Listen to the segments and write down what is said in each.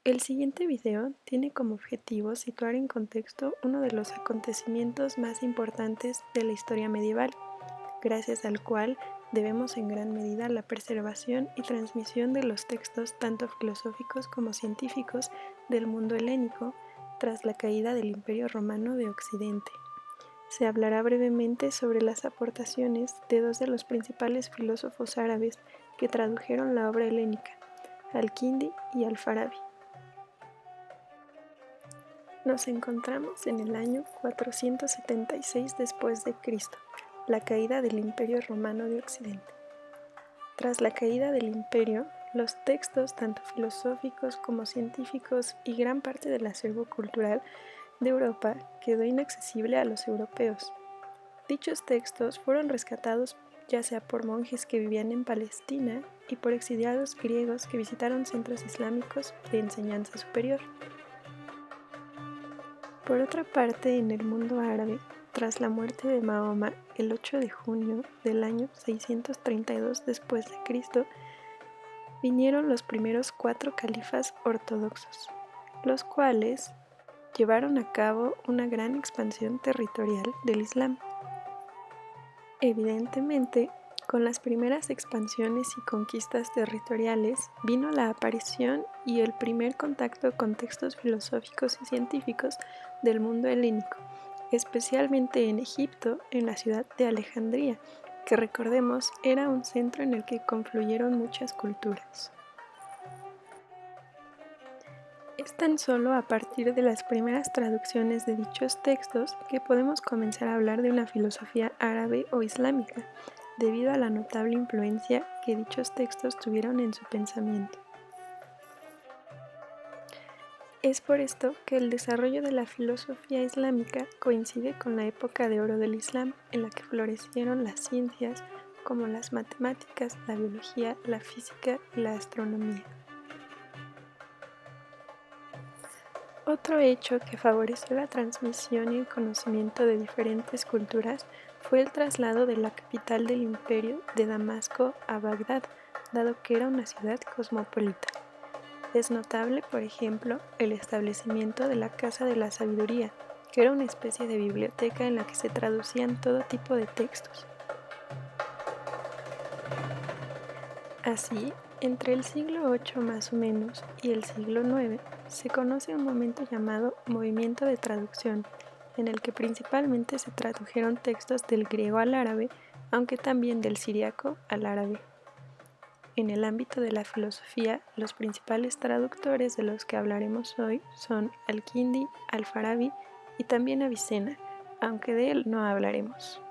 El siguiente video tiene como objetivo situar en contexto uno de los acontecimientos más importantes de la historia medieval, gracias al cual debemos en gran medida la preservación y transmisión de los textos tanto filosóficos como científicos del mundo helénico tras la caída del Imperio Romano de Occidente. Se hablará brevemente sobre las aportaciones de dos de los principales filósofos árabes que tradujeron la obra helénica, Al-Kindi y Al-Farabi. Nos encontramos en el año 476 después de Cristo, la caída del Imperio Romano de Occidente. Tras la caída del imperio, los textos tanto filosóficos como científicos y gran parte del acervo cultural de Europa quedó inaccesible a los europeos. Dichos textos fueron rescatados ya sea por monjes que vivían en Palestina y por exiliados griegos que visitaron centros islámicos de enseñanza superior. Por otra parte, en el mundo árabe, tras la muerte de Mahoma el 8 de junio del año 632 después de Cristo, vinieron los primeros 4 califas ortodoxos, los cuales llevaron a cabo una gran expansión territorial del Islam. Evidentemente, con las primeras expansiones y conquistas territoriales vino la aparición y el primer contacto con textos filosóficos y científicos del mundo helénico, especialmente en Egipto, en la ciudad de Alejandría, que recordemos era un centro en el que confluyeron muchas culturas. Es tan solo a partir de las primeras traducciones de dichos textos que podemos comenzar a hablar de una filosofía árabe o islámica, debido a la notable influencia que dichos textos tuvieron en su pensamiento. Es por esto que el desarrollo de la filosofía islámica coincide con la época de oro del Islam, en la que florecieron las ciencias como las matemáticas, la biología, la física y la astronomía. Otro hecho que favoreció la transmisión y el conocimiento de diferentes culturas fue el traslado de la capital del imperio de Damasco a Bagdad, dado que era una ciudad cosmopolita. Es notable, por ejemplo, el establecimiento de la Casa de la Sabiduría, que era una especie de biblioteca en la que se traducían todo tipo de textos. Así, entre el siglo VIII más o menos y el siglo IX se conoce un momento llamado movimiento de traducción, en el que principalmente se tradujeron textos del griego al árabe, aunque también del siríaco al árabe. En el ámbito de la filosofía, los principales traductores de los que hablaremos hoy son Al-Kindi, Al-Farabi y también Avicena, aunque de él no hablaremos.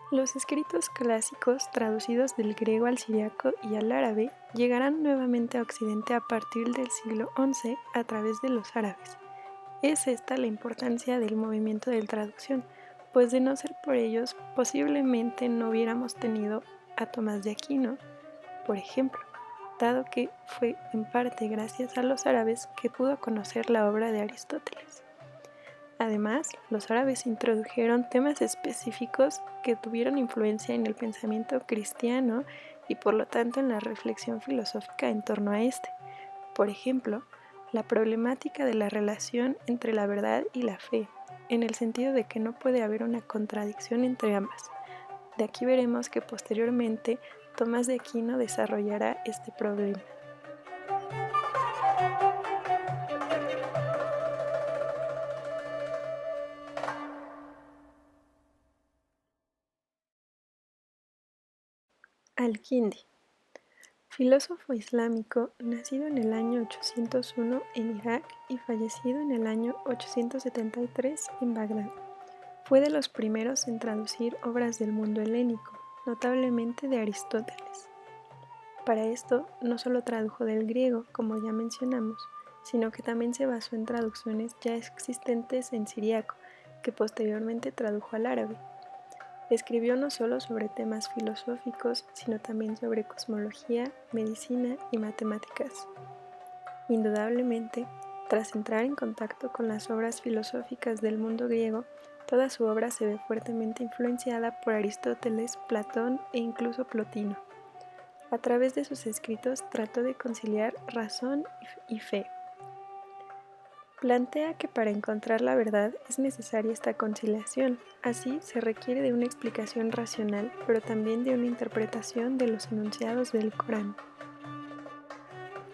Los escritos clásicos traducidos del griego al siríaco y al árabe llegarán nuevamente a Occidente a partir del siglo XI a través de los árabes. Es esta la importancia del movimiento de traducción, pues de no ser por ellos posiblemente no hubiéramos tenido a Tomás de Aquino, por ejemplo, dado que fue en parte gracias a los árabes que pudo conocer la obra de Aristóteles. Además, los árabes introdujeron temas específicos que tuvieron influencia en el pensamiento cristiano y por lo tanto en la reflexión filosófica en torno a este. Por ejemplo, la problemática de la relación entre la verdad y la fe, en el sentido de que no puede haber una contradicción entre ambas. De aquí veremos que posteriormente Tomás de Aquino desarrollará este problema. Al-Kindi, filósofo islámico nacido en el año 801 en Irak y fallecido en el año 873 en Bagdad. Fue de los primeros en traducir obras del mundo helénico, notablemente de Aristóteles. Para esto, no solo tradujo del griego, como ya mencionamos, sino que también se basó en traducciones ya existentes en siríaco, que posteriormente tradujo al árabe. Escribió no solo sobre temas filosóficos, sino también sobre cosmología, medicina y matemáticas. Indudablemente, tras entrar en contacto con las obras filosóficas del mundo griego, toda su obra se ve fuertemente influenciada por Aristóteles, Platón e incluso Plotino. A través de sus escritos trató de conciliar razón y fe. Plantea que para encontrar la verdad es necesaria esta conciliación, así se requiere de una explicación racional, pero también de una interpretación de los enunciados del Corán.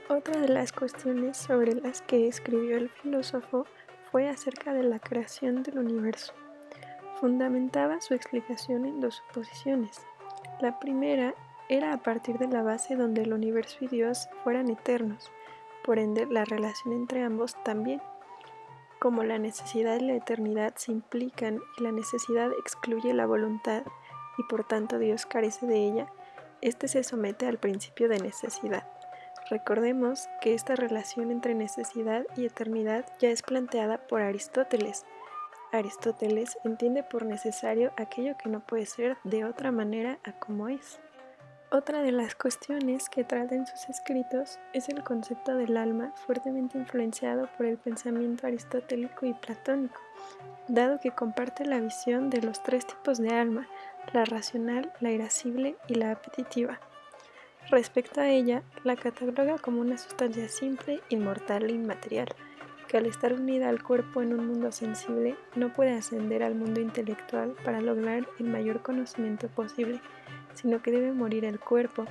Otra de las cuestiones sobre las que escribió el filósofo fue acerca de la creación del universo. Fundamentaba su explicación en dos suposiciones. La primera era a partir de la base donde el universo y Dios fueran eternos, por ende la relación entre ambos también. Como la necesidad y la eternidad se implican y la necesidad excluye la voluntad y por tanto Dios carece de ella, éste se somete al principio de necesidad. Recordemos que esta relación entre necesidad y eternidad ya es planteada por Aristóteles. Aristóteles entiende por necesario aquello que no puede ser de otra manera a como es. Otra de las cuestiones que trata en sus escritos es el concepto del alma, fuertemente influenciado por el pensamiento aristotélico y platónico, dado que comparte la visión de los tres tipos de alma, la racional, la irascible y la apetitiva. Respecto a ella, la cataloga como una sustancia simple, inmortal e inmaterial, que al estar unida al cuerpo en un mundo sensible, no puede ascender al mundo intelectual para lograr el mayor conocimiento posible, sino que debe morir el cuerpo,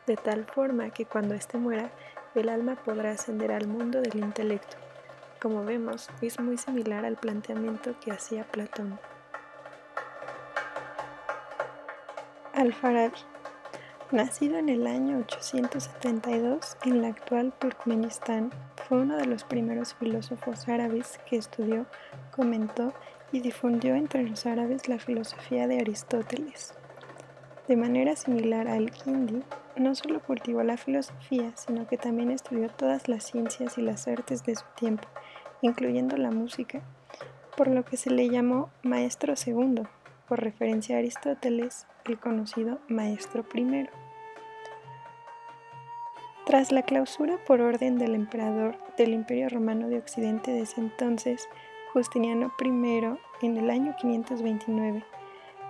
de tal forma que cuando éste muera, el alma podrá ascender al mundo del intelecto. Como vemos, es muy similar al planteamiento que hacía Platón. Al-Farabi. Nacido en el año 872 en la actual Turkmenistán, fue uno de los primeros filósofos árabes que estudió, comentó y difundió entre los árabes la filosofía de Aristóteles. De manera similar a Al-Kindi, no solo cultivó la filosofía, sino que también estudió todas las ciencias y las artes de su tiempo, incluyendo la música, por lo que se le llamó Maestro Segundo, por referencia a Aristóteles, el conocido Maestro Primero. Tras la clausura por orden del emperador del Imperio Romano de Occidente de ese entonces, Justiniano I, en el año 529,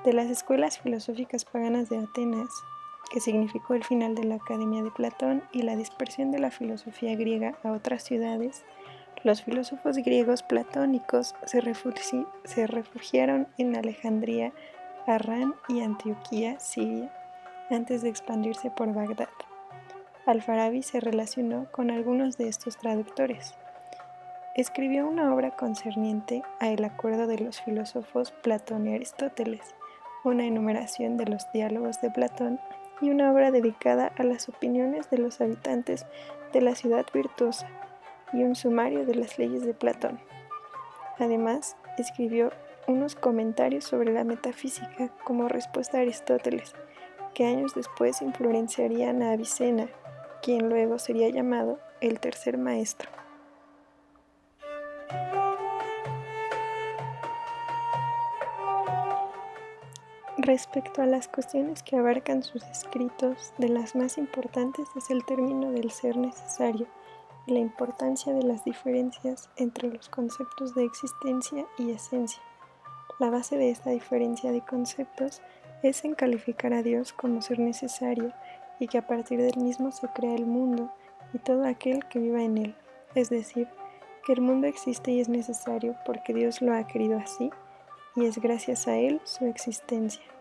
de las escuelas filosóficas paganas de Atenas, que significó el final de la Academia de Platón y la dispersión de la filosofía griega a otras ciudades, los filósofos griegos platónicos se refugiaron en Alejandría, Harrán y Antioquía, Siria, antes de expandirse por Bagdad. Al-Farabi se relacionó con algunos de estos traductores. Escribió una obra concerniente a el acuerdo de los filósofos Platón y Aristóteles, una enumeración de los diálogos de Platón y una obra dedicada a las opiniones de los habitantes de la ciudad virtuosa y un sumario de las leyes de Platón. Además, escribió unos comentarios sobre la metafísica como respuesta a Aristóteles, que años después influenciarían a Avicena, quien luego sería llamado el tercer maestro. Respecto a las cuestiones que abarcan sus escritos, de las más importantes es el término del ser necesario y la importancia de las diferencias entre los conceptos de existencia y esencia. La base de esta diferencia de conceptos es en calificar a Dios como ser necesario y que a partir del mismo se crea el mundo y todo aquel que viva en él, es decir, que el mundo existe y es necesario porque Dios lo ha querido así y es gracias a él su existencia.